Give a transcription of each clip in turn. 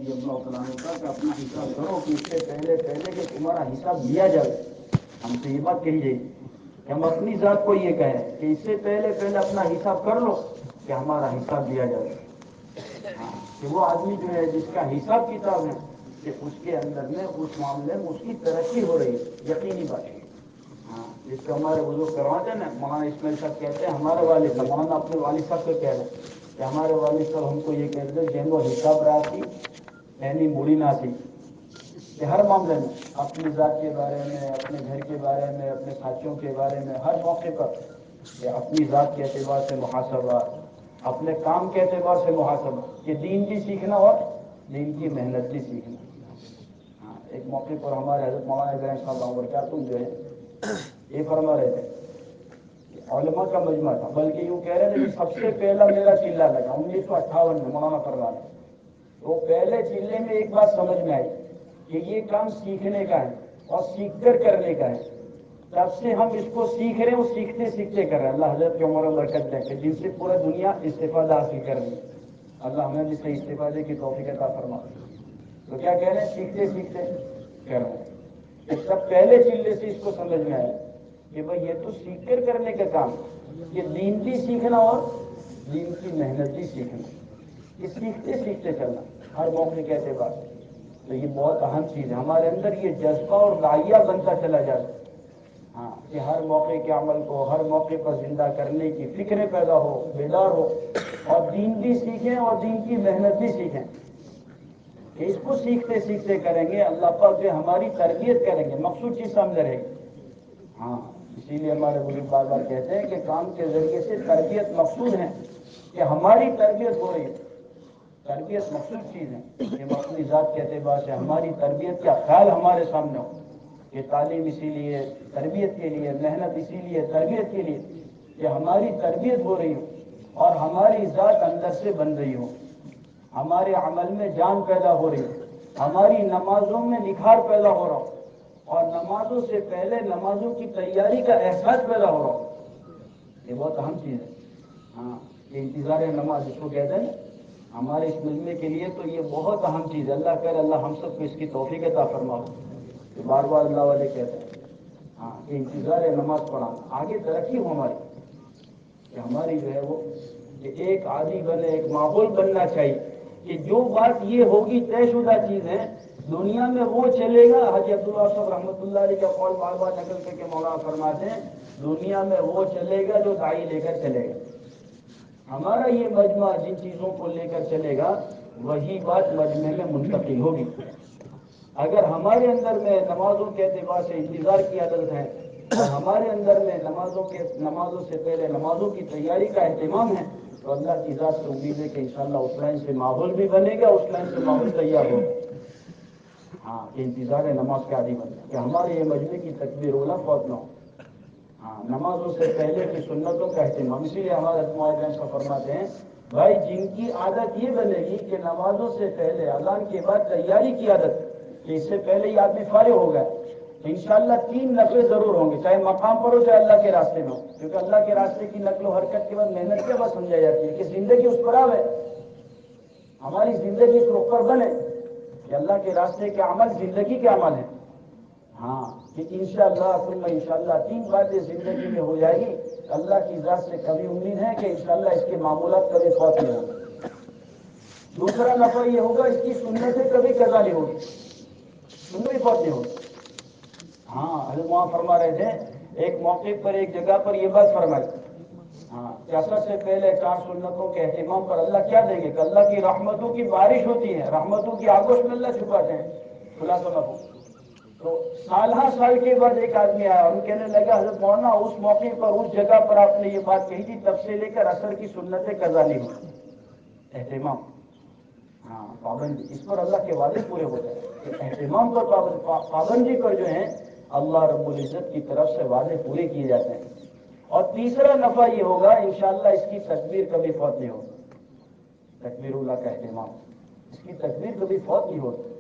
رضی اللہ تعالیٰ عنہ کا کہ اپنا حساب کرو کہ اس سے پہلے کہ تمہارا حساب لیا جائے. ہم سے یہ بات کہی جائے کہ ہم اپنی ذات کو یہ کہیں کہ اس سے پہلے اپنا حساب کر لو کہ ہمارا حساب لیا جائے. کہ وہ آدمی جو ہے جس کا حساب کتاب ہے کہ اس کے اندر میں اس معاملے میں اس کی ترقی ہو رہی ہے، یقینی بات ہے. جس کو ہمارے بزرگ کرواتے ہیں نا، مولانا اسماعیل صاحب کہتے ہیں ہمارے والد صاحب، مولانا اپنے والد صاحب کو کہہ رہے ہیں کہ ہمارے والد صاحب ہم کو یہ کہتے ہیں جن کو حساب راسی یعنی مڑی نہ تھی، کہ ہر معاملے میں اپنی ذات کے بارے میں، اپنے گھر کے بارے میں، اپنے ساتھیوں کے بارے میں، ہر موقع پر کہ اپنی ذات کے اعتبار سے محاسبہ، اپنے کام کے اعتبار سے محاسبہ، کہ دین بھی سیکھنا اور دین کی محنت بھی سیکھنا. ایک موقع پر ہمارے حضرت مولانا ابراہیم صاحب برکاتہ جو ہے یہ فرما رہے تھے کہ علماء کا مجمع تھا، بلکہ یوں کہہ رہے تھے کہ سب سے پہلا میرا چلہ لگا 1958 میں مولانا فرما رہے. تو پہلے چلے میں ایک بات سمجھ میں آئی کہ یہ کام سیکھنے کا ہے اور سیکھ کر کرنے کا ہے. تب سے ہم اس کو سیکھ رہے ہیں اور سیکھتے سیکھتے کر رہے ہیں. اللہ حضرت کی عمر و برکت دے کہ جن سے پورا دنیا استفادہ حاصل کر رہی ہے. اللہ ہمیں بھی صحیح استفادے کی توفیق عطا فرما. تو کیا کہہ رہے ہیں؟ سیکھتے سیکھتے کر رہے ہیں. تب پہلے چلے سے اس کو سمجھ میں آیا کہ بھائی یہ تو سیکھ کر کرنے کا کام ہے، یہ دین بھی سیکھنا اور دین کی محنت بھی سیکھنا، کہ سیکھتے سیکھتے چلنا ہر موقع کے اعتبار سے. تو یہ بہت اہم چیز ہے. ہمارے اندر یہ جذبہ اور داعیہ بنتا چلا جاتا ہے کہ ہر موقع کے عمل کو ہر موقع پر زندہ کرنے کی فکریں پیدا ہو، بیدار ہو، اور دین بھی سیکھیں اور دین کی محنت بھی سیکھیں. کہ اس کو سیکھتے سیکھتے کریں گے اللہ پاک جو ہماری تربیت کریں گے. مقصود چیز سامنے رہے گی. اسی لیے ہمارے بزرگ بار بار کہتے ہیں کہ کام کے ذریعے سے تربیت مقصود ہے، کہ ہماری تربیت ہو رہی ہے. تربیت مقصود چیز ہے کہ ہم اپنی ذات کے اعتبار سے ہماری تربیت کا خیال ہمارے سامنے ہو. کہ تعلیم اسی لیے تربیت کے لیے، محنت اسی لیے تربیت کے لیے کہ ہماری تربیت ہو رہی ہو اور ہماری ذات اندر سے بن رہی ہو، ہمارے عمل میں جان پیدا ہو رہی ہو، ہماری نمازوں میں نکھار پیدا ہو رہا ہو، اور نمازوں سے پہلے نمازوں کی تیاری کا احساس پیدا ہو رہا ہو. یہ بہت اہم چیز ہے. کہ انتظار نماز جس کو کہتے ہیں ہمارے اس مجمع کے لیے تو یہ بہت اہم چیز ہے. اللہ کرے اللہ ہم سب کو اس کی توفیق عطا فرمائے. کہ بار بار اللہ والے کہتے ہیں کہ انتظار نماز پڑھانا آگے ترقی ہو ہماری، کہ ہماری جو ہے وہ کہ ایک عادی بنے، ایک ماحول بننا چاہیے کہ جو بات یہ ہوگی طے شدہ چیز ہے دنیا میں وہ چلے گا. حاجی عبداللہ صاحب رحمۃ اللہ علیہ کا قول بار بار نقل کر کے مولانا فرماتے ہیں دنیا میں وہ چلے گا جو داعی لے کر چلے گا. ہمارا یہ مجمع جن چیزوں کو لے کر چلے گا وہی بات مجمع میں منتقل ہوگی. اگر ہمارے اندر میں نمازوں کے اعتبار سے انتظار کی عادت ہے اور ہمارے اندر میں نمازوں سے پہلے نمازوں کی تیاری کا اہتمام ہے تو اللہ کی ذات سے امید ہے کہ انشاءاللہ اس لائن سے ماحول بھی بنے گا، اس لائن سے ماحول تیار ہوگا. کہ انتظار نماز کا عادی بنے کہ ہمارے یہ مجمع کی تکبیر اولا فوت نہ ہو. نمازوں سے پہلے کی سنتوں کا اہتمام. اسی لیے ہمارے حضرت فرماتے ہیں بھائی جن کی عادت یہ بنے گی کہ نمازوں سے پہلے اذان کے بعد تیاری کی عادت، کہ اس سے پہلے یہ آدمی فارغ ہو گیا تو انشاءاللہ 3 نفلیں ضرور ہوں گے، چاہے مقام پر ہو چاہے اللہ کے راستے میں ہو. کیونکہ اللہ کے راستے کی نقل و حرکت کے بعد محنت کیا بات سمجھائی جاتی ہے کہ زندگی اس پر آوے، ہماری زندگی اس رخ پر بنے کہ اللہ کے راستے کے عمل زندگی کے عمل ہیں. کہ انشاءاللہ ثم انشاءاللہ 3 باتیں زندگی میں ہو جائے گی. اللہ کی ذات سے کبھی امید ہے کہ انشاءاللہ اس کے معمولات کبھی فوت نہیں ہوں گے. دوسرا نفع یہ ہوگا اس کی سنتیں کبھی قضا نہیں ہوگی، سنت فوت نہیں ہوگی. حضرت وہاں فرما رہے تھے ایک موقع پر ایک جگہ پر یہ بات فرمائی کہ اثر سے پہلے 4 سنتوں کے اہتمام پر اللہ کیا دیں گے کہ اللہ کی رحمتوں کی بارش ہوتی ہے، رحمتوں کی آگوش میں اللہ چھپاتے ہیں. خلاصہ نفع. تو سالہ سال کے بعد ایک آدمی آیا اور کہنے لگا حضرت مولانا اس موقع پر اس جگہ پر آپ نے یہ بات کہی تھی تب سے لے کر اثر کی سنتیں قضا نہیں ہوئی. اہتمام، پابندی، اس پر اللہ کے وعدے پورے ہوتے ہیں کہ اہتمام پر پابندی پر جو ہیں اللہ رب العزت کی طرف سے وعدے پورے کیے جاتے ہیں. اور تیسرا نفع یہ ہوگا انشاءاللہ اس کی تکبیر کبھی فوت نہیں ہوگی. تکبیر اللہ کا اہتمام، اس کی تکبیر کبھی فوت نہیں ہوگی.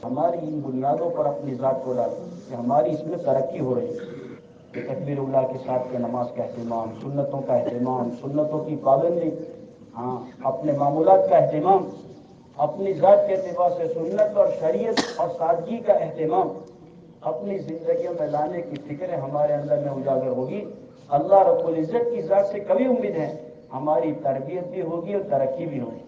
ہماری ان بنیادوں پر اپنی ذات کو ڈالیں کہ ہماری اس میں ترقی ہو رہی ہے. کہ تکبیر اللہ کے ساتھ کے نماز کا اہتمام، سنتوں کا اہتمام، سنتوں کی پابندی، اپنے معمولات کا اہتمام، اپنی ذات کے اعتبار سے سنت اور شریعت اور سادگی کا اہتمام اپنی زندگیوں میں لانے کی فکر ہمارے اندر میں اجاگر ہوگی، اللہ رب العزت کی ذات سے کبھی امید ہے ہماری تربیت بھی ہوگی اور ترقی بھی ہوگی۔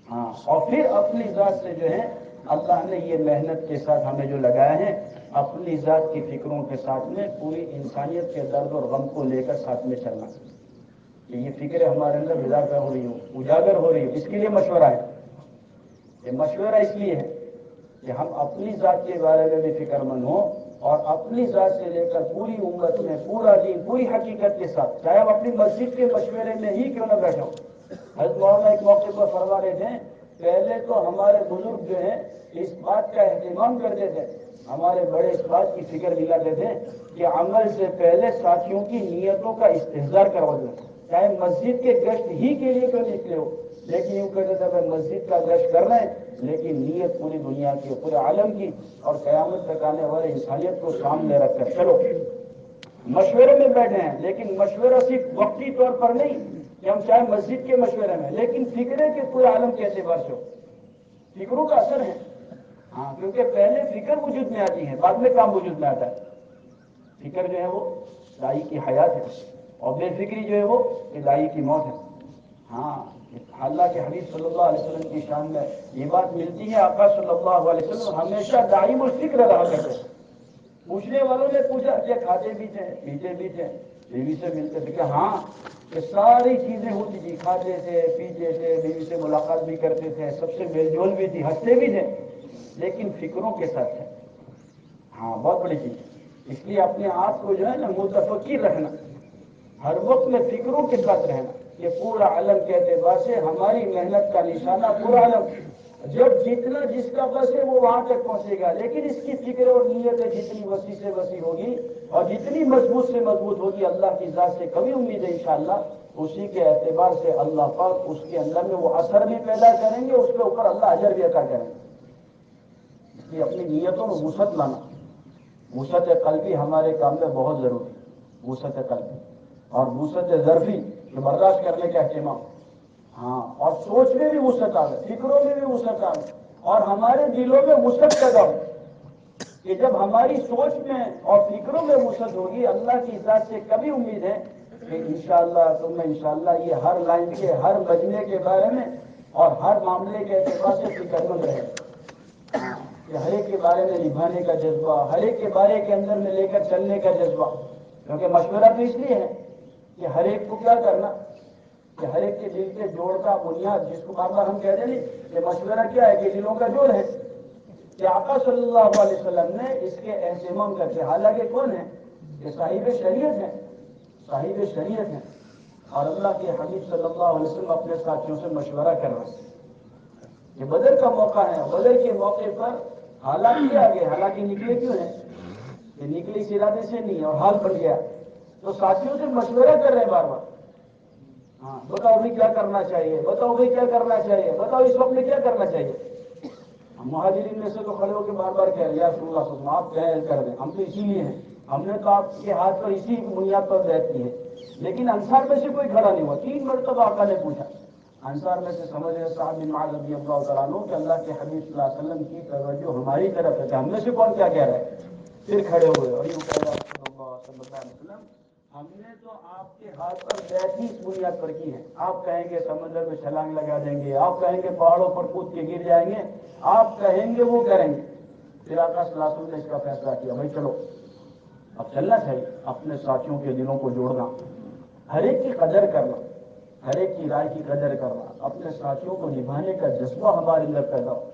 ہاں، اور پھر اپنی ذات سے جو ہے اللہ نے یہ محنت کے ساتھ ہمیں جو لگایا ہے، اپنی ذات کی فکروں کے ساتھ میں پوری انسانیت کے درد اور غم کو لے کر ساتھ میں چلنا، کہ یہ فکریں ہمارے اندر بیدار ہو رہی ہوں، اجاگر ہو رہی ہوں، اس کے لیے مشورہ ہے۔ یہ مشورہ اس لیے ہے کہ ہم اپنی ذات کے بارے میں بھی فکر مند ہوں، اور اپنی ذات سے لے کر پوری امت میں پورا دین پوری حقیقت کے ساتھ، چاہے ہم اپنی مسجد کے مشورے میں ہی کیوں نہ بیٹھے ہوں۔ حضرت مولانا ایک موقع پر فرما رہے تھے، پہلے تو ہمارے بزرگ جو ہیں اس بات کا اہتمام کرتے تھے، ہمارے بڑے اس بات کی فکر دلاتے تھے کہ عمل سے پہلے ساتھیوں کی نیتوں کا استحضار کروا دیں، چاہے مسجد کے گشت ہی کے لیے تو نکلے ہو، لیکن یوں کہتے تھے اگر مسجد کا گشت کر رہے ہیں لیکن نیت پوری دنیا کی، پورے عالم کی اور قیامت تک آنے والے انسانیت کو سامنے رکھ کر چلو۔ مشورے میں بیٹھے ہیں لیکن مشورہ صرف وقتی طور پر نہیں کہ ہم چاہے مسجد کے مشورے میں، لیکن فکرے کے پورے عالم کے اعتبار سے ہو، فکروں کا اثر ہے۔ ہاں، کیونکہ پہلے فکر وجود میں آتی ہے، بعد میں کام وجود میں آتا ہے۔ فکر جو ہے وہ دائی کی حیات ہے، اور بے فکری جو ہے وہ دائی کی موت ہے۔ ہاں، اللہ کے حبیب صلی اللہ علیہ وسلم کی شان میں یہ بات ملتی ہے، آقا صلی اللہ علیہ وسلم ہمیشہ دائم الفکر رہا کرتے ہیں۔ پوچھنے والوں نے پوچھا کہ کھاتے بھی تھے، پیتے بھی تھے، بیوی سے ملتے تھے؟ کہ ہاں، کہ ساری چیزیں ہوتی تھی، کھاتے تھے، پیتے تھے، بیوی سے ملاقات بھی کرتے تھے، سب سے میل جول بھی تھی، ہنستے بھی تھے، لیکن فکروں کے ساتھ تھے۔ ہاں، بہت بڑی چیز، اس لیے اپنے آپ کو جو ہے نا متفکر رکھنا، ہر وقت میں فکروں کے ساتھ رہنا کہ پورا عالم کے اعتبار سے ہماری محنت کا نشانہ پورا عالم، جب جتنا جس کا بس ہے وہ وہاں تک پہنچے گا، لیکن اس کی فکر اور نیت جتنی وسیع سے وسیع ہوگی اور جتنی مضبوط سے مضبوط ہوگی، اللہ کی ذات سے کبھی امید ہے انشاءاللہ اسی کے اعتبار سے اللہ پاک اس کے اندر میں وہ اثر بھی پیدا کریں گے، اس کے اوپر اللہ اجر بھی عطا کریں گے۔ اس لیے اپنی نیتوں میں وسعت لانا، وسعت قلبی ہمارے کام میں بہت ضروری ہے، وسعت قلبی اور وسعت ظرفی جو برداشت کرنے کا اہتمام، ہاں، اور سوچ میں بھی وسعت آئے، فکروں میں بھی وسعت آئے، اور ہمارے دلوں میں وسعت پیدا ہو کہ جب ہماری سوچ میں اور فکروں میں وسعت ہوگی، اللہ کی ذات سے کبھی امید ہے کہ انشاءاللہ تم انشاءاللہ یہ ہر لائن کے ہر بجنے کے بارے میں اور ہر معاملے کے اعتبار سے فکر مند رہے، کہ ہر ایک کے بارے میں نبھانے کا جذبہ، ہر ایک کے بارے کے اندر میں لے کر چلنے کا جذبہ، کیونکہ مشورہ تو اس لیے ہے کہ ہر ایک کو کیا کرنا، کہ ہر ایک کے دل کے جوڑ کا بنیاد، جس کو بار بار ہم کہتے ہیں کہ مشورہ کیا ہے، کہ دلوں کا جوڑ ہے، کہ آقا صلی اللہ علیہ وسلم نے اس کے اہتمام کرتے، حالانکہ کون ہے کہ صاحب شریعت ہے، صاحب شریعت ہے، اور اللہ کے حبیب صلی اللہ علیہ وسلم اپنے ساتھیوں سے مشورہ کر رہے ہیں کہ بدر کا موقع ہے، بدر کے موقع پر حالات کیا آگے، حالانکہ نکلے کیوں ہیں، کہ نکلے اس ارادے سے نہیں اور حال بن گیا، تو ساتھیوں سے مشورہ کر رہے ہیں بار بار، ہاں، بتاؤ بھی کیا کرنا چاہیے، بتاؤ بھی کیا کرنا چاہیے، بتاؤ اس وقت میں کیا کرنا چاہیے۔ ہم مہاجرین میں سے تو کھڑے ہو کے بار بار کہہ رہے ہیں یا رسول اللہ صلی اللہ علیہ وسلم آپ کہیں کر دیں، ہم تو اسی لیے ہیں، ہم نے تو آپ کے ہاتھ پر اسی بنیاد پر بیعت کی ہے، لیکن انصار میں سے کوئی کھڑا نہیں ہوا، 3 مرتبہ آقا نے پوچھا، انصار میں سے سمجھ رہے صاحب بن معاذ رضی اللہ تعالیٰ عنہ کہ اللہ کے حبیب صلی اللہ علیہ وسلم کی توجہ ہماری طرف ہے، ہم میں سے کون کیا کہہ رہا ہے، پھر کھڑے ہوئے اور یوں کہا رسول اللہ صلی اللہ علیہ وسلم ہم نے تو آپ کے ہاتھ پر بیعت ہی اس بنیاد پر کی ہے، آپ کہیں گے سمندر میں چھلانگ لگا دیں گے، آپ کہیں گے پہاڑوں پر کود کے گر جائیں گے، آپ کہیں گے وہ کریں گے۔ پھر آقا صلی اللہ علیہ وسلم نے اس کا فیصلہ کیا، بھائی چلو اب چلنا چاہیے، اپنے ساتھیوں کے دلوں کو جوڑنا، ہر ایک کی قدر کرنا، ہر ایک کی رائے کی قدر کرنا، اپنے ساتھیوں کو نبھانے کا جذبہ ہمارے اندر پیدا ہو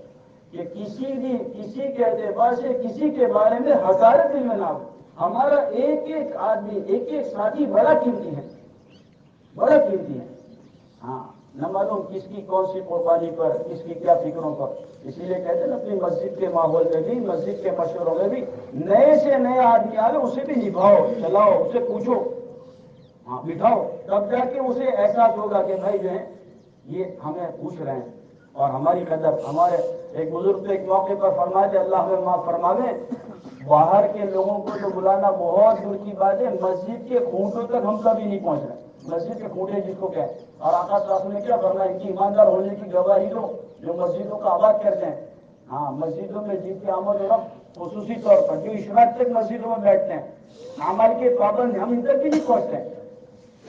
کہ کسی کے اعتبار سے کسی کے بارے میں حقارت دل میں نہ ہو، ہمارا ایک ایک آدمی ایک ایک ساتھی بڑا قیمتی ہے، بڑا قیمتی ہے، ہاں، نہ معلوم کس کی کون سی قربانی پر، کس کی کیا فکروں پر، اسی لیے کہتے ہیں نا اپنی مسجد کے ماحول میں بھی، مسجد کے مشوروں میں بھی نئے سے نئے آدمی آئے اسے بھی نبھاؤ، چلاؤ، اسے پوچھو، ہاں، بٹھاؤ، تب جا کے اسے احساس ہوگا کہ بھائی جو ہے یہ ہمیں پوچھ رہے ہیں اور ہماری قدر، ہمارے ایک بزرگ ایک موقع پر فرمائے تھے اللہ ہمیں معاف فرماوے، باہر کے لوگوں کو تو بلانا بہت دور کی بات ہے، مسجد کے کھوٹوں تک ہم کبھی نہیں پہنچ رہے، مسجد کے کھوٹے جس کو کہیں، اور آقا صلی اللہ علیہ وسلم نے کیا فرمایا، ان کی ایماندار ہونے کی گواہی دو جو مسجدوں کا آباد کرتے ہیں. ہاں مسجدوں میں جن کی آمد و رفت خصوصی طور پر جو عشرات تک مسجدوں میں بیٹھتے ہیں, عمل کے پابند, ہم ان تک بھی نہیں پہنچتے ہیں.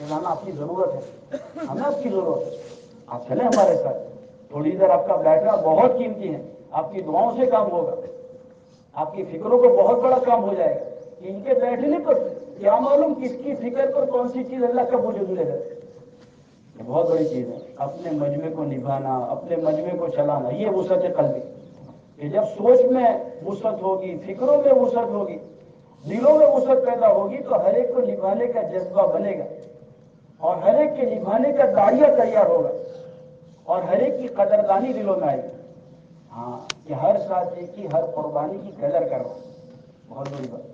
ہمیں آپ کی ضرورت ہے, ہمیں آپ کی ضرورت ہے. آپ چلیں ہمارے ساتھ, تھوڑی دیر آپ کا بیٹھنا بہت قیمتی ہے. آپ کی دعاؤں سے کام ہوگا, آپ کی فکروں کو بہت بڑا کام ہو جائے گا. ان کے بیٹھنے پر کیا معلوم کس کی فکر پر کون سی چیز اللہ کا وجود لے گا. بہت بڑی چیز ہے اپنے مجمع کو نبھانا, اپنے مجمع کو چلانا. یہ وسعت قلبی کہ جب سوچ میں وسعت ہوگی, فکروں میں وسعت ہوگی, دلوں میں وسعت پیدا ہوگی, تو ہر ایک کو نبھانے کا جذبہ بنے گا, اور ہر ایک کے نبھانے کا داڑیا تیار ہوگا, اور ہر ایک کی قدردانی دلوں میں آئے گی. ہاں کہ ہر ساتھی کی ہر قربانی کی قدر کرنا بہت بڑی بات.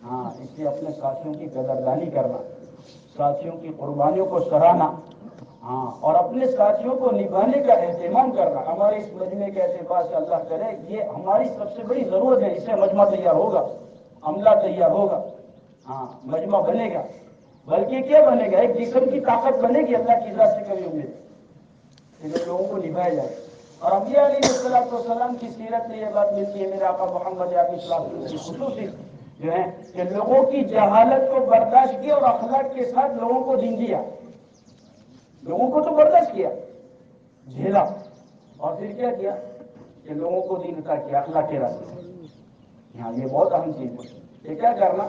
ہاں اس لیے اپنے ساتھیوں کی قدردانی کرنا, ساتھیوں کی قربانیوں کو سراہنا, ہاں اور اپنے ساتھیوں کو نبھانے کا اہتمام کرنا. ہمارے اس مجمع کے اعتبار سے اللہ کرے یہ ہماری سب سے بڑی ضرورت ہے. اس سے مجمع تیار ہوگا, عملہ تیار ہوگا, ہاں مجمع بنے گا. بلکہ کیا بنے گا, ایک جسم کی طاقت بنے گی اللہ کی ذات سے کبھی امید کہ جو لوگوں کو نبھایا جائے. اور انبیاء علیہ السلام کی سیرت میں یہ بات ملتی ہے, میرے آقا محمد علیہ السلام کی خصوصی جو ہے کہ لوگوں کی جہالت کو برداشت کیا اور اخلاق کے ساتھ لوگوں کو دین دیا. لوگوں کو تو برداشت کیا, جھیلا, اور پھر کیا کیا کہ لوگوں کو دین عطا کیا اخلاق کے راستے. ہاں یہ بہت اہم چیز ہے. یہ کیا کرنا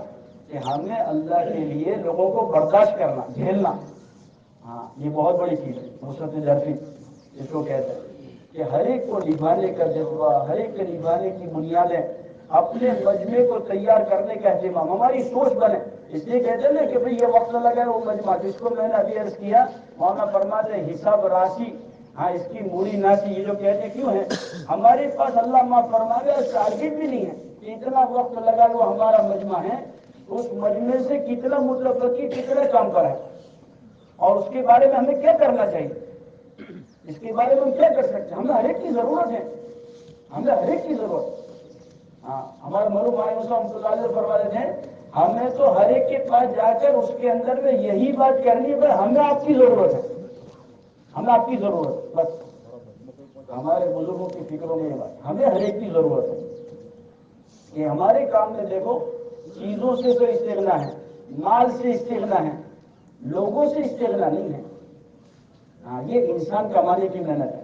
کہ ہمیں اللہ کے لیے لوگوں کو برداشت کرنا, جھیلنا. ہاں یہ بہت بڑی چیز ہے. وسعت ظرفی اس کو کہتے ہیں کہ ہر ایک کو نبھانے کا جذبہ, ہر ایک کے نبھانے کی بنیادیں, اپنے مجمع کو تیار کرنے کا اہتمام, ہماری سوچ بنے. اس لیے کہتے ہیں نا کہ بھئی یہ وقت لگا ہے وہ مجمع, جس کو میں نے ابھی عرض کیا, مولانا فرماتے ہیں حساب راسی, ہاں اس کی موڑی ناسی. یہ جو کہتے کیوں ہیں, ہمارے پاس اللہ معاف فرمائے گا ٹارگیٹ بھی نہیں ہے کہ اتنا وقت لگا وہ ہمارا مجمع ہے, اس مجمع سے کتنا مطلب کہ کتنے کام پر ہے, اور اس کے بارے میں ہمیں کیا کرنا چاہیے, اس کے بارے میں ہم کیا کر سکتے ہیں. ہمیں ہر ایک کی ضرورت ہے, ہمیں ہر ایک کی ضرورت. ہاں ہمارے مرحوم فرماتے تھے ہمیں تو ہر ایک کے پاس جا کر اس کے اندر میں یہی بات کرنی ہے, ہمیں آپ کی ضرورت ہے, ہمیں آپ کی ضرورت. بس ہمارے بزرگوں کی فکروں میں یہ بات, ہمیں ہر ایک کی ضرورت ہے. کہ ہمارے کام میں دیکھو چیزوں سے تو استغنا ہے, مال سے استغنا ہے, لوگوں سے استغنا نہیں ہے. ہاں یہ انسان کمانے کی محنت ہے.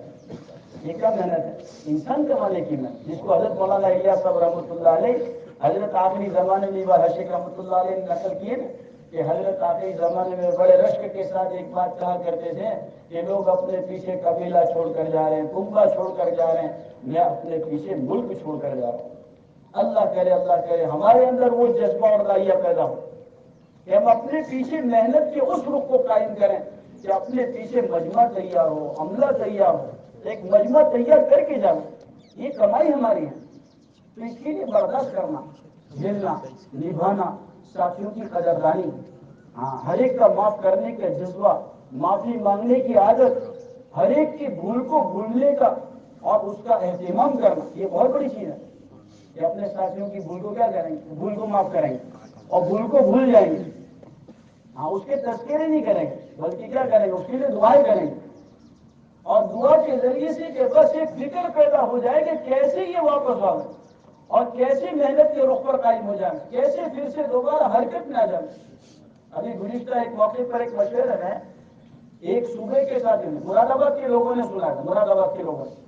یہ کیا محنت ہے, انسان کمانے کی محنت, جس کو حضرت مولانا الیاس صاحب رحمۃ اللہ علیہ, حضرت آخری زمانے میں شیخ رحمۃ اللہ علیہ نے نقل کیے نا کہ حضرت آخری زمانے میں بڑے رشک کے ساتھ ایک بات کہا کرتے تھے کہ لوگ اپنے پیچھے قبیلہ چھوڑ کر جا رہے ہیں, کنبہ چھوڑ کر جا رہے ہیں, میں اپنے پیچھے ملک چھوڑ کر جا رہا ہوں. اللہ کرے ہمارے اندر وہ جذبہ اور داعیہ پیدا ہو کہ ہم اپنے پیچھے محنت کے اس رخ کو قائم کریں کہ اپنے پیچھے مجمع تیار ہو, عملہ تیار ہو, ایک مجمع تیار کر کے جاؤ. یہ کمائی ہماری ہے. تو اس کے لیے برداشت کرنا, جھیلنا, نبھانا, ساتھیوں کی قدردانی, ہاں ہر ایک کا معاف کرنے کا جذبہ, معافی مانگنے کی عادت, ہر ایک کی بھول کو بھولنے کا اور اس کا اہتمام کرنا, یہ بہت بڑی چیز ہے. کہ اپنے ساتھیوں کی بھول کو کیا کریں گے, بھول کو معاف کریں گے, اور بھول کو بھول جائیں گے. ہاں اس کے تذکرے نہیں کریں گے, بلکہ کیا کریں گے, اس کے لیے دعائیں کریں گے. اور دعا کے ذریعے سے کہ بس ایک فکر پیدا ہو جائے کہ کیسے یہ واپس آئے, اور کیسے محنت کے رخ پر قائم ہو جائے, کیسے پھر سے دوبارہ حرکت میں آ جائے. ابھی گزشتہ ایک موقع پر ایک مشورہ ہے, ایک صوبے کے ساتھ مراد آباد کے لوگوں نے سنا تھا, مراد آباد کے لوگوں نے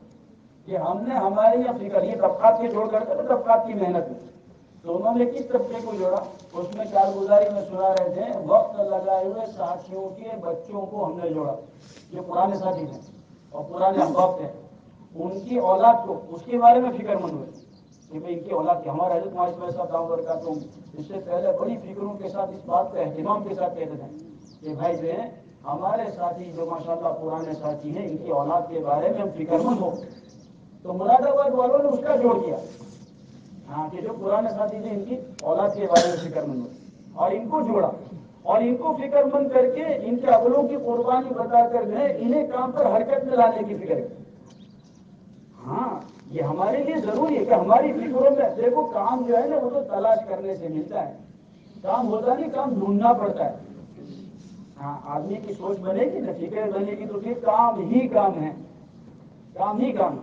کہ ہم نے ہمارے یہاں فکر, یہ طبقات کے جوڑ کرتے تھے, طبقات کی محنت میں, تو انہوں نے کس طبقے کو جوڑا, اس میں کارگزاری میں سنا رہے تھے وقت لگائے ہوئے ساتھیوں کے بچوں کو ہم نے جوڑا, جو پرانے ساتھی تھے اور پرانے احباب تھے, ان کی اولاد کو اس کے بارے میں فکر مند ہوئے کہ بھائی ان کی اولاد کے, ہمارے حضرت مولانا صاحب دامت برکاتہم اس سے پہلے بڑی فکروں کے ساتھ اس بات کا اہتمام کے ساتھ کہتے تھے کہ بھائی جو ہے ہمارے ساتھی جو ماشاءاللہ پرانے ساتھی ہیں, ان کی اولاد کے بارے میں ہم فکر مند ہو. تو مراد آباد والوں نے اس کا جوڑ دیا, ہاں کہ جو پرانے ساتھی تھے ان کی اولاد کے بارے میں فکر مند ہو, اور ان کو جوڑا, اور ان کو فکر مند کر کے ان کے اولوں کی قربانی بتا کر جو ہے انہیں کام پر حرکت میں لانے کی فکر کی. ہاں یہ ہمارے لیے ضروری ہے کہ ہماری فکروں میں دیکھو, کام جو ہے نا وہ تو تلاش کرنے سے ملتا ہے, کام ہوتا نہیں, کام ڈھونڈنا پڑتا ہے. ہاں آدمی کی سوچ بنے گی نا, فکر بنے گی, تو پھر کام ہی کام ہے, کام ہی کام.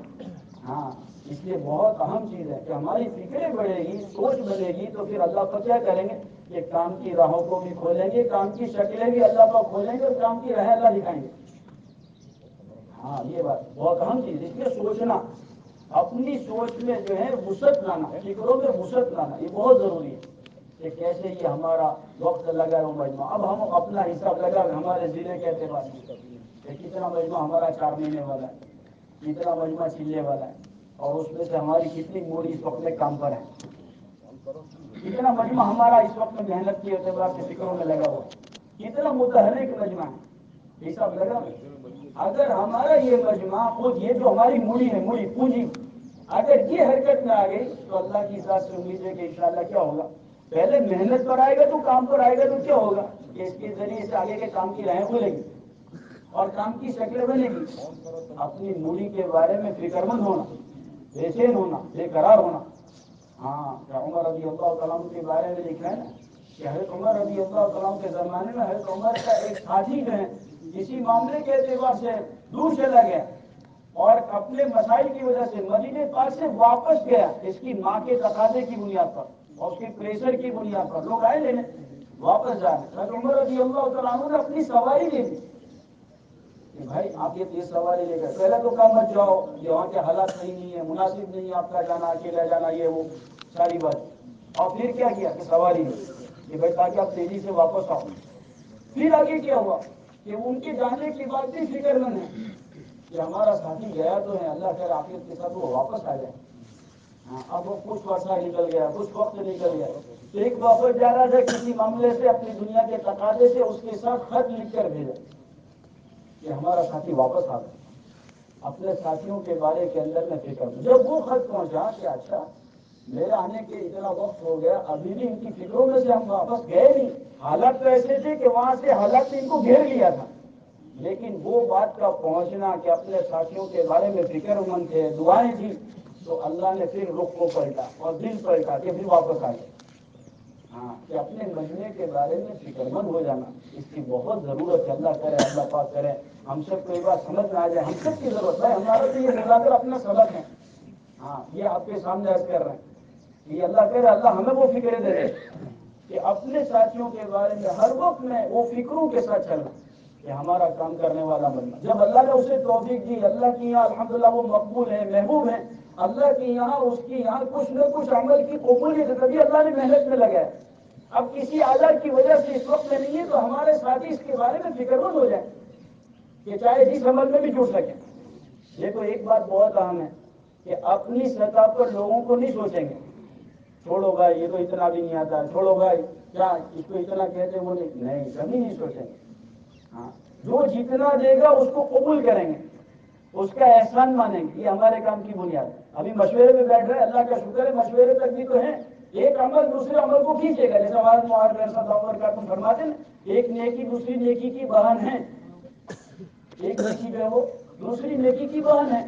ہاں اس لیے بہت اہم چیز ہے کہ ہماری فکریں بڑھے گی، سوچ بنے گی، تو پھر اللہ کو کیا کریں گے کہ کام کی راہوں کو بھی کھولیں گے، کام کی شکلیں بھی اللہ کو کھولیں گے اور کام کی راہیں اللہ دکھائیں گے۔ ہاں یہ بات بہت اہم چیز، اس لیے سوچنا، اپنی سوچ میں جو ہے وسعت لانا، فکروں میں وسعت لانا، یہ بہت ضروری ہے کہ کیسے یہ ہمارا وقت لگا وہ مجمع۔ اب ہم اپنا حساب لگا ہمارے ضلع کے اعتبار سے کہ کتنا مجمع ہمارا 4 مہینے والا ہے، کتنا مجمع چلنے والا ہے، اور اس میں سے ہماری کتنی موڑی اس وقت میں کام پر ہے، کتنا مجمع ہمارا اس وقت میں محنت کے اعتبار سے فکروں میں لگا ہوا ہے، کتنا متحرک مجمع ہے، حساب لگا۔ اگر ہمارا یہ مجمع خود یہ جو ہماری موڑی ہے، موڑی پونجی، اگر یہ حرکت میں آ گئی تو اللہ کی ذات سے امید ہے کہ انشاءاللہ کیا ہوگا، پہلے محنت پر آئے گا تو کام پر آئے گا تو کیا ہوگا کہ اس کے ذریعے سے آگے کے کام کی راہیں کھلے گی اور کام کی شکلیں بنے گی۔ اپنی موڑی کے بارے میں فکر مند ہونا، بے چین ہونا، بے قرار ہونا۔ ہاں عمر رضی اللہ تعالیٰ عنہ کے بارے میں لکھا ہے نا کہ حضرت عمر رضی اللہ تعالیٰ عنہ کے زمانے میں حضرت عمر کا ایک ساتھی جو ہے کسی معاملے کے اعتبار سے دور چلا گیا اور اپنے مسائل کی وجہ سے مدینے پاک سے واپس گیا، اس کی ماں کے تقاضے کی بنیاد پر اور اس کے پریشر کی بنیاد پر لوگ آئے لینے، واپس جانے۔ حضرت عمر رضی اللہ تعالیٰ عنہ نے اپنی سواری لے لی کہ بھائی آپ یہ سواری لے کر پہلے تو کام مت جاؤ، یہ وہاں کے حالات صحیح نہیں ہے، مناسب نہیں ہے آپ کا جانا، اکیلا جانا، یہ وہ ساری بات۔ اور پھر کیا کیا کہ سواری لی کہ بھائی تاکہ آپ تیزی سے واپس آؤ۔ پھر آگے کیا ہوا کہ ان کے جانے کے بعد بھی فکر مند ہے کہ ہمارا ساتھی گیا تو ہے، اللہ خیر عافیت کے ساتھ وہ واپس آ جائے۔ ہاں اب وہ کچھ عرصہ نکل گیا، کچھ وقت نکل گیا، تو ایک واپس جا رہا تھا کسی معاملے سے، اپنی دنیا کے تقاضے سے، اس کے ساتھ خط لکھ کر بھیجا کہ ہمارا ساتھی واپس آ گیا۔ اپنے ساتھیوں کے بارے کے اندر میں فکر، جب وہ خط پہنچا کہ اچھا میرے آنے کے اتنا وقت ہو گیا، ابھی بھی ان کی فکروں میں سے ہم واپس گئے نہیں، حالات تو ایسے تھے کہ وہاں سے حالات نے ان کو گھیر لیا تھا، لیکن وہ بات کا پہنچنا کہ اپنے ساتھیوں کے بارے میں فکر مند تھے، دعائیں تھیں، تو اللہ نے پھر رخ کو پلٹا اور دل پلٹا کہ پھر واپس آ گئے۔ ہاں کہ اپنے مجمع کے بارے میں فکر مند ہو جانا، اس کی بہت ضرورت ہے۔ اللہ کرے، اللہ پاک کرے ہم سب کو یہ بات سمجھ میں آ جائے، ہم سب کی ضرورت ہے، ہمارا تو یہ ملا کر اپنا سبق ہے۔ ہاں یہ آپ کے سامنے عرض کر رہے ہیں کہ یہ اللہ کرے اللہ ہمیں وہ فکریں دے دے کہ اپنے ساتھیوں کے بارے میں ہر وقت میں وہ فکروں کے ساتھ چلنا کہ ہمارا کام کرنے والا بننا۔ جب اللہ نے اسے توفیق دی، اللہ کی یہاں الحمدللہ وہ مقبول ہے، محبوب ہے، اللہ کی یہاں اس کی یہاں کچھ نہ کچھ عمل کی قبولیت ہے، تبھی اللہ نے محنت میں لگایا۔ اب کسی اعلیٰ کی وجہ سے اس وقت میں نہیں ہے تو ہمارے ساتھی اس کے بارے میں فکر مند ہو جائیں کہ چاہے جس عمل میں بھی جڑ سکیں۔ دیکھو ایک بات بہت اہم ہے کہ اپنی سطح پر لوگوں کو نہیں سوچیں گے، چھوڑو بھائی یہ تو اتنا بھی نہیں آتا، چھوڑو بھائی کیا اس کو اتنا کہتے وہ نہیں، کبھی نہیں سوچیں گے۔ ہاں جو جتنا دے گا اس کو قبول کریں گے، اس کا احسان مانیں گے، یہ ہمارے کام کی بنیاد ہے۔ ابھی مشورے میں بیٹھ رہے، اللہ کا شکر ہے مشورے تک بھی تو ہے، ایک عمل دوسرے عمل کو کھینچے گا، جیسے ہمارے معاذ کا تم فرماتے ہیں ایک نیکی دوسری نیکی کی بہن ہے، ایک نیکی جو ہے وہ دوسری نیکی کی بہن ہے،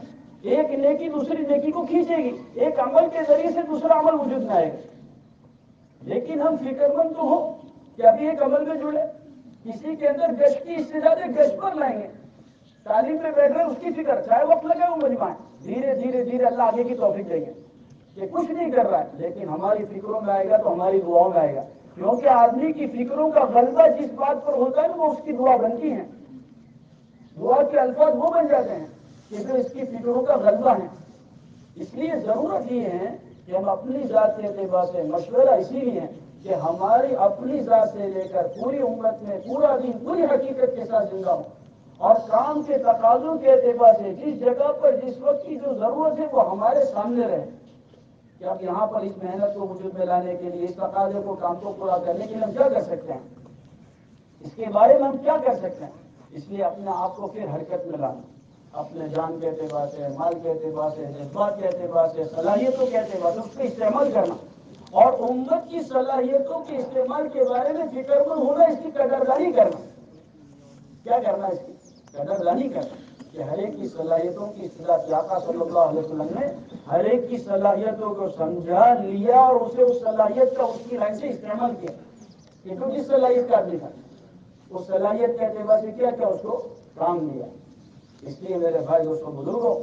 ایک نیکی دوسری نیکی کو کھینچے گی، ایک عمل کے ذریعے سے دوسرا عمل وجود میں آئے گا۔ لیکن ہم فکر مند تو ہو کہ ابھی ایک عمل میں جڑے، کسی کے اندر گشت کی استعداد گشت پر لائیں گے، تعلیم میں بیٹھ رہے اس کی فکر، چاہے وقت لگے وہ مجمع، دھیرے دھیرے دھیرے اللہ آگے کی توفیق دیں گے کہ کچھ نہیں کر رہا ہے لیکن ہماری فکروں میں آئے گا تو ہماری دعاؤں میں آئے گا، کیونکہ آدمی کی فکروں کا غلبہ جس بات پر ہوتا ہے نا وہ اس کی دعا بنتی ہے، دعا کے الفاظ وہ بن جاتے ہیں کہ جو اس کی فکروں کا غلبہ ہے۔ اس لیے ضرورت یہ ہے کہ ہم اپنی ذات کے اعتبار سے مشورہ اسی لیے ہے کہ ہماری اپنی ذات سے لے کر پوری امت میں پورا دن پوری حقیقت کے ساتھ زندہ ہوں، اور کام کے تقاضوں کے اعتبار سے جس جگہ پر جس وقت کی جو ضرورت ہے وہ ہمارے سامنے رہے کہ اب یہاں پر اس محنت کو وجود میں لانے کے لیے، اس تقاضے کو کام کو پورا کرنے کے لیے ہم کیا کر سکتے ہیں، اس کے بارے میں ہم کیا کر سکتے ہیں۔ اس لیے اپنے آپ کو پھر حرکت میں لانا، اپنے جان کے اعتبار سے، مال کے اعتبار سے، جذبات کے اعتبار سے، صلاحیتوں کے اعتبار سے اس کو استعمال کرنا، اور امت کی صلاحیتوں کے استعمال کے بارے میں فکر مند ہونا، اس کی قدردانی کرنا۔ کیا کرنا، اس کی قدردانی کرنا کہ ہر ایک کی صلاحیتوں کی استعداد، آقا صلی اللہ علیہ وسلم نے ہر ایک کی صلاحیتوں کو سمجھا لیا اور اسے اس صلاحیت کا اس کی رائے سے استعمال کیا کہ جو جس صلاحیت کا آدمی تھا اس صلاحیت کے اعتبار سے کیا کیا اس کو کام دیا۔ اس لیے میرے بھائی دوستوں بزرگوں،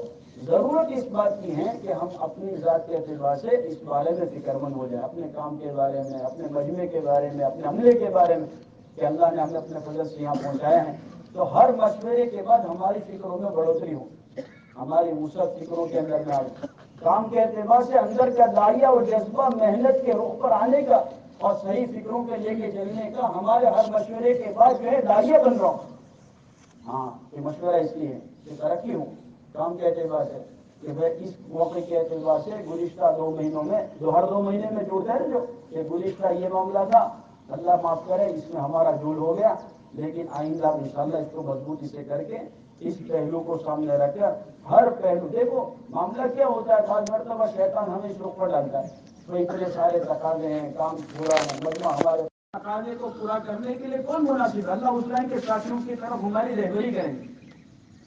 ضرورت اس بات کی ہے کہ ہم اپنی ذات کے اعتبار سے اس بارے میں فکر مند ہو جائیں، اپنے کام کے بارے میں، اپنے مجمع کے بارے میں، اپنے عملے کے بارے میں، کہ اللہ نے ہمیں اپنے فضل سے یہاں پہنچایا ہے. تو ہر مشورے کے بعد ہماری فکروں میں بڑھوتری ہو، ہماری وسعت فکروں کے اندر میں آئے، کام کے اعتبار سے اندر کا داعیہ اور جذبہ محنت کے رخ پر آنے کا اور صحیح فکروں پہ لے کے چلنے کا ہمارے ہر مشورے کے بعد جو ہے داعیہ بن رہا ہوں. ہاں یہ مشورہ اس لیے ہے کہ ترقی ہو کام کے اعتبار سے، کہ بھائی اس موقع کے اعتبار سے گزشتہ 2 مہینوں میں جو ہر 2 مہینے میں جڑتے ہیں جو کہ گزشتہ یہ معاملہ تھا، اللہ معاف کرے اس میں ہمارا جھول ہو گیا، لیکن آئندہ انشاءاللہ اس کو مضبوطی سے کر کے اس پہلو کو سامنے رکھ کر ہر پہلو دیکھو. معاملہ کیا ہوتا ہے، بعض مرتبہ شیطان ہمیں اس رخ پر ڈالتا ہے تو اتنے سارے تقاضے ہیں، کام پورا مجمع ہمارے تقاضے کو پورا کرنے کے لیے کون مناسب ہے؟ اللہ اس لائن کے ساتھیوں کی طرف ہماری رہبری کریں گے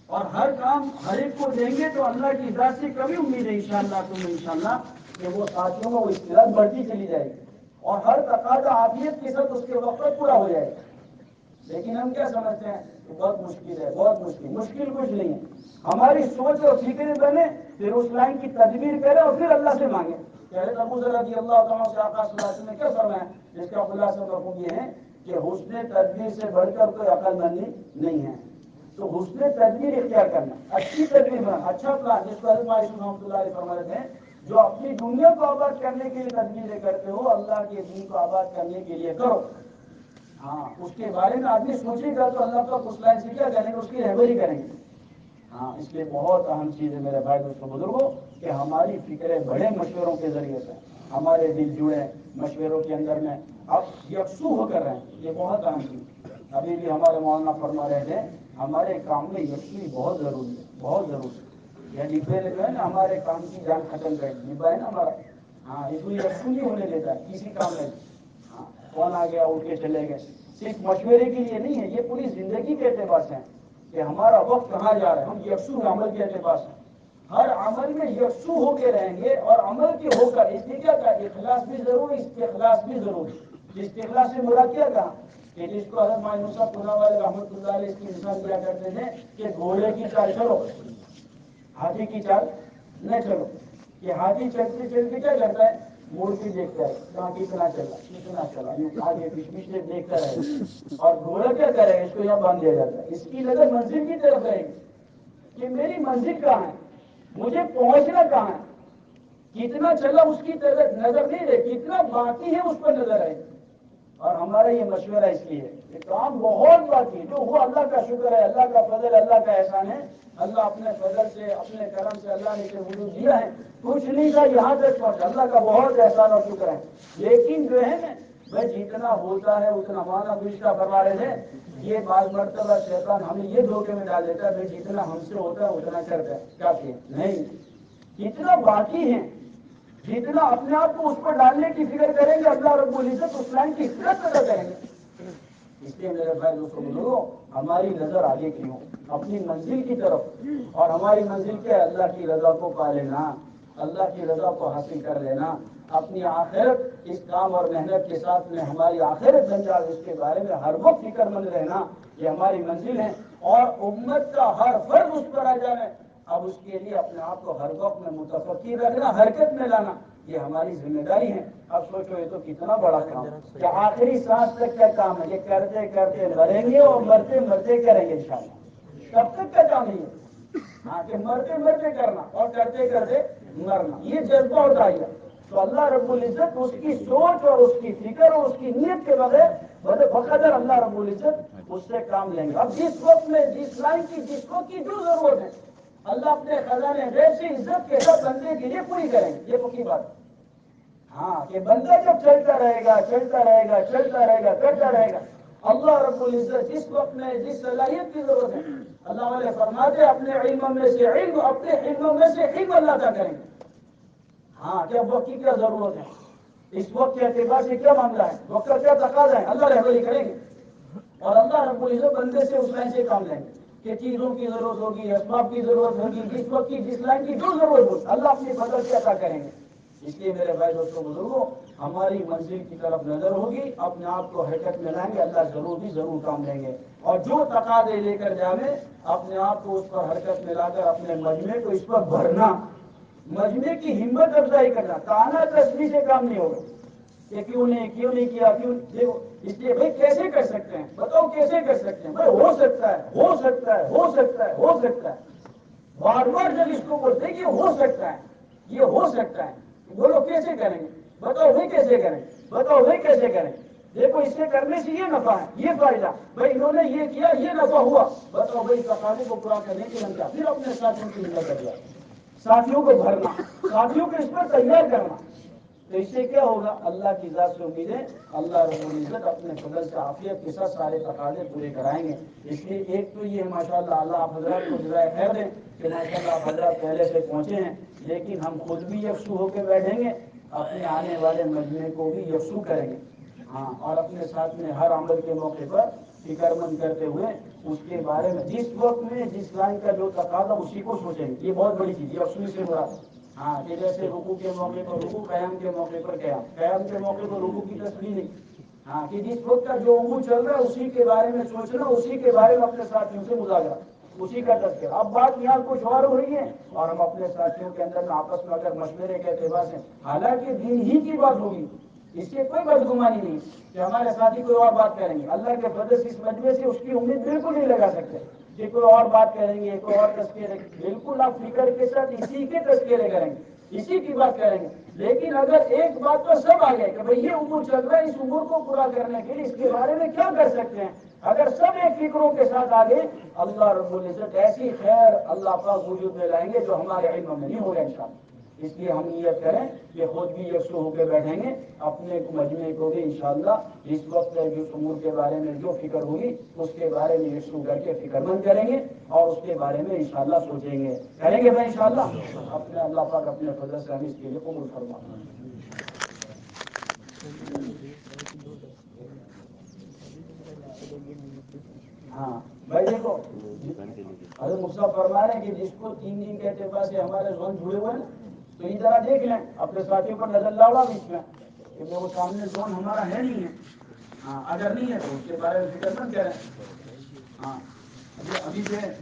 اور ہر کام ہر ایک کو دیں گے تو اللہ کی ذات سے کبھی امید ہے انشاءاللہ انشاءاللہ کہ وہ ساتھیوں میں وہ اختلاف بڑھتی چلی جائے گی اور ہر تقاضا عافیت کے ساتھ اس کے وقت پر پورا ہو جائے گا. لیکن ہم کیا سمجھتے ہیں کہ بہت مشکل ہے، بہت مشکل کچھ نہیں ہے. ہماری سوچ اور فکریں بنے، پھر اس لائن کی تدبیر کرے اور پھر اللہ سے مانگے. حضرت ابو ذر رضی اللہ تعالیٰ سے آقا صلی اللہ علیہ وسلم نے کیا فرمایا، جس کا خلاصہ مفہوم یہ ہے کہ حسن تدبیر سے بڑھ کر کوئی عقل مندی نہیں ہے. تو حسن تدبیر اختیار کرنا، اچھی تدبیر بنا، اچھا پلان، جس کو حضرت رحمۃ اللہ علیہ فرماتے ہیں جو اپنی دنیا کو آباد کرنے کے لیے تدبیریں کرتے ہو اللہ کے دین کو آباد کرنے کے لیے کرو. ہاں اس کے بارے میں آدمی سوچے گا تو اللہ پاک اس لائن سے کیا کریں گے، اس کی رہبری کریں گے. ہاں اس لیے بہت اہم چیز ہے میرے بھائی دوستوں بزرگوں کہ ہماری فکریں بڑے مشوروں کے ذریعے سے ہمارے دل جڑے مشوروں کے اندر میں اب یکسو ہو کر رہے ہیں. یہ بہت اہم چیز. ابھی بھی ہمارے مولانا فرما رہے تھے ہمارے کام میں یکسوئی بہت ضروری ہے، بہت ضروری ہے. یہ ڈبے نے جو ہے نا ہمارے کام کی جان ختم کر دی. ڈبا ہے نا ہمارا، ہاں اس میں یکسو نہیں ہونے دیتا ہے کسی کام میں. ہاں کون آ گیا اٹھ کے چلے گئے، صرف مشورے کے لیے نہیں ہے، یہ پوری زندگی کے اعتبار سے ہے کہ ہمارا وقت کہاں جا رہا ہے. ہم یکسو عمل کے اعتبار سے ہر عمل میں یکسو ہو کے رہیں گے اور عمل کے ہو کر اس لیے کیا کہا اخلاص بھی ضروری، استخلاص بھی ضروری. استخلاص سے مراد کیا کہا کہ جس کو حضرت مایوس صاحب پناہ والے رحمۃ اللہ علیہ اس کی مثال دیا کرتے تھے کہ گھوڑے کی چال چلو، ہاتھی کی چال نہ چلو. کہ ہاتھی چلتے چلتے کیا کرتا ہے، موڑ کے دیکھتا ہے کہاں کتنا چلا کتنا چلا، آگے پیچھے دیکھتا رہے. اور گھوڑا کیا کرے گا، اس کو یہاں باندھ دیا جاتا ہے، اس کی نظر منزل کی طرف رہے گی کہ میری منزل کہاں ہے، مجھے پہنچنا کہاں ہے. کتنا چلا اس کی نظر نہیں رہے، کتنا باقی ہے اس پر نظر رہے. اور ہمارا یہ مشورہ اس لیے ہے کہ کام بہت باقی جو ہوا اللہ کا شکر ہے، اللہ کا فضل، اللہ کا احسان ہے. اللہ اپنے فضل سے اپنے کرم سے اللہ نے وجود دیا ہے، کچھ نہیں تھا یہاں تک پہنچا، اللہ کا بہت احسان اور شکر ہے. لیکن جو ہے نا بھائی جتنا ہوتا ہے اتنا مانا گزشتہ فرما رہے تھے یہ بعض مرتبہ شیطان ہمیں یہ دھوکے میں ڈال دیتا ہے بھائی جتنا ہم سے ہوتا ہے اتنا کرتا ہے کافی نہیں، جتنا باقی ہے جتنا اپنے آپ کو اس پر ڈالنے کی فکر کریں گے اللہ رب العزت اس لائن کی فکر پیدا کریں گے. اس لیے میرے بھائی دوستوں بزرگوں ہماری نظر آگے کی ہو اپنی منزل کی طرف، اور ہماری منزل کیا ہے، اللہ کی رضا کو پا لینا، اللہ کی رضا کو حاصل کر لینا. اپنی آخرت اس کام اور محنت کے ساتھ میں ہماری آخرت بن جائے اس کے بارے میں ہر وقت فکر مند رہنا، یہ ہماری منزل ہے. اور امت کا ہر فرد اس پر آ جائے اب اس کے لیے اپنے آپ کو ہر وقت میں متفقی رکھنا، حرکت میں لانا، یہ ہماری ذمہ داری ہے. اب سوچو یہ تو کتنا بڑا کام کہ آخری سانس تک کیا کام ہے، یہ کرتے کرتے مریں گے اور مرتے مرتے کریں گے انشاءاللہ. تب تک کا کام نہیں ہے، ہاں کہ مرتے مرتے کرنا اور کرتے کرتے مرنا، یہ جذبہ ہوتا ہے. تو اللہ رب العزت اس کی سوچ اور اس کی فکر اور اس کی نیت کے بغیر بقدر اللہ رب العزت اس سے کام لیں گے. اب جس وقت میں جس لائن کی جس وقت کی جو ضرورت ہے اللہ اپنے خزانے غیب سے عزت کے ساتھ بندے کے لیے پوری کریں گے. یہ پکی بات ہے. ہاں کہ بندہ جب چلتا رہے گا چلتا رہے گا چلتا رہے گا کرتا رہے گا اللہ رب العزت جس وقت میں جس صلاحیت کی ضرورت ہے اللہ والے فرماتے اپنے علم میں سے علم، اپنے علم میں سے علم اللہ عطا کریں گے. ہاں کیا وقت کی کیا ضرورت ہے، اس وقت کے اعتبار سے کیا معاملہ ہے، وقت کا کیا تقاضا ہے، اللہ رہبری کریں گے. اور اللہ رب العزت بندے سے اس لائن سے کام لیں گے کہ چیزوں کی ضرورت ہوگی، اسباب کی ضرورت ہوگی، جس وقت کی جس لائن کی جو ضرورت ہوگی اللہ اپنی فضل سے عطا کریں گے. اس لیے میرے بھائی دوستوں بزرگوں ہماری منزل کی طرف نظر ہوگی، اپنے آپ کو حرکت میں لائیں گے، اللہ ضرور بھی ضرور کام لیں گے. اور جو تقاضے لے کر جاوے اپنے آپ کو اس پر حرکت میں لا کر اپنے مجمع کو اس پر بھرنا، مجمع کی ہمت افزائی کرنا، تانا تسبیح سے کام نہیں ہوگا کہ کیوں نہیں کیا، کیوں دیکھو اس لیے بھائی کیسے کر سکتے ہیں، بتاؤ کیسے کر سکتے ہیں، بھائی ہو سکتا ہے ہو سکتا ہے ہو سکتا ہے ہو سکتا ہے، بار بار جب اس کو بولتے ہیں کہ ہو سکتا ہے یہ ہو سکتا ہے، بولو کیسے کریں گے، بتاؤ بھائی کیسے کریں، بتاؤ بھائی کیسے کریں، دیکھو اس سے کرنے سے یہ نفع ہے، یہ فائدہ، بھائی انہوں نے یہ کیا یہ نفع ہوا، بتاؤ بھائی تقاضے کو پورا کرنے کے لیے پھر اپنے ساتھیوں کی ہمت کر دیا، ساتھیوں کو بھرنا، ساتھیوں کو اس پر تیار کرنا، تو اس سے کیا ہوگا، اللہ کی ذات سے امید ہے اللہ رب العزت اپنے فضل سے عافیت کے ساتھ سارے تقاضے پورے کرائیں گے۔ اس لیے ایک تو یہ ماشاءاللہ اللہ آپ حضرات کو جزائے خیر دیں کہ ماشاءاللہ آپ حضرات پہلے سے پہنچے ہیں، لیکن ہم خود بھی یکسو ہو کے بیٹھیں گے، اپنے آنے والے مجمع کو بھی یکسو کریں گے، ہاں، اور اپنے ساتھ میں ہر عمل کے موقع پر فکر مند کرتے ہوئے اس کے بارے میں جس وقت میں جس لائن کا جو تقاضا اسی کو سوچیں گے، یہ بہت بڑی چیز یکسوئی سے مراد، ہاں، کہ جیسے رکوع کے موقع پر رکوع، قیام کے موقع پر قیام، قیام کے موقع پر رکوع کی تسبیح نہیں، ہاں، کہ جس وقت کا جو امور چل رہا ہے اسی کے بارے میں سوچنا، اسی کے بارے میں اپنے ساتھیوں سے مذاکرہ، اسی کا تذکرہ۔ اب بات یہاں کچھ اور ہو رہی ہے اور ہم اپنے ساتھیوں کے اندر میں آپس میں اگر مشورے کے اعتبار سے، حالانکہ دین ہی کی بات ہوگی، اس سے کوئی بدگمانی نہیں کہ ہمارے ساتھی کوئی اور بات کریں گے، اللہ کے فضل سے اس مجمع سے اس کی امید بالکل نہیں لگا سکتے کہ کوئی اور بات کریں گے، کوئی اور تذکرے، بالکل آپ فکر کے ساتھ اسی کے تذکرے کریں گے، اسی کی بات کریں گے، لیکن اگر ایک بات تو سب آ گئے کہ بھئی یہ امور چل رہا ہے، اس امور کو پورا کرنے کے لیے اس کے بارے میں کیا کر سکتے ہیں، اگر سب ایک فکروں کے ساتھ آگے، اللہ رب العزت ایسی خیر اللہ پاک وجود میں لائیں گے جو ہمارے علم میں نہیں ہوگا انشاءاللہ۔ اس لیے ہم نیت کریں کہ خود بھی یکسو ہو کے بیٹھیں گے، اپنے مجمع کو بھی انشاءاللہ اس وقت جس امور کے بارے میں جو فکر ہوگی اس کے بارے میں یکسو کر کے فکر مند کریں گے اور اس کے بارے میں انشاءاللہ سوچیں گے، کریں گے بھائی انشاءاللہ۔ اپنے اللہ پاک اپنے فضل سے ہم اس کے لیے قبول فرمائے۔ ہاں بھائی دیکھو حضرت مصطفیٰ فرما رہے ہیں کہ جس کو 3 دن کے اعتبار سے ہمارے زون جڑے ہوئے ہیں تو یہ ذرا دیکھ لیں اپنے ساتھیوں پر نظر ڈالا بیچ میں کہ وہ سامنے زون ہمارا ہے نہیں ہے، ہاں، اگر نہیں ہے تو اس کے بارے میں فکر مند کریں، ہاں، ابھی جو ہے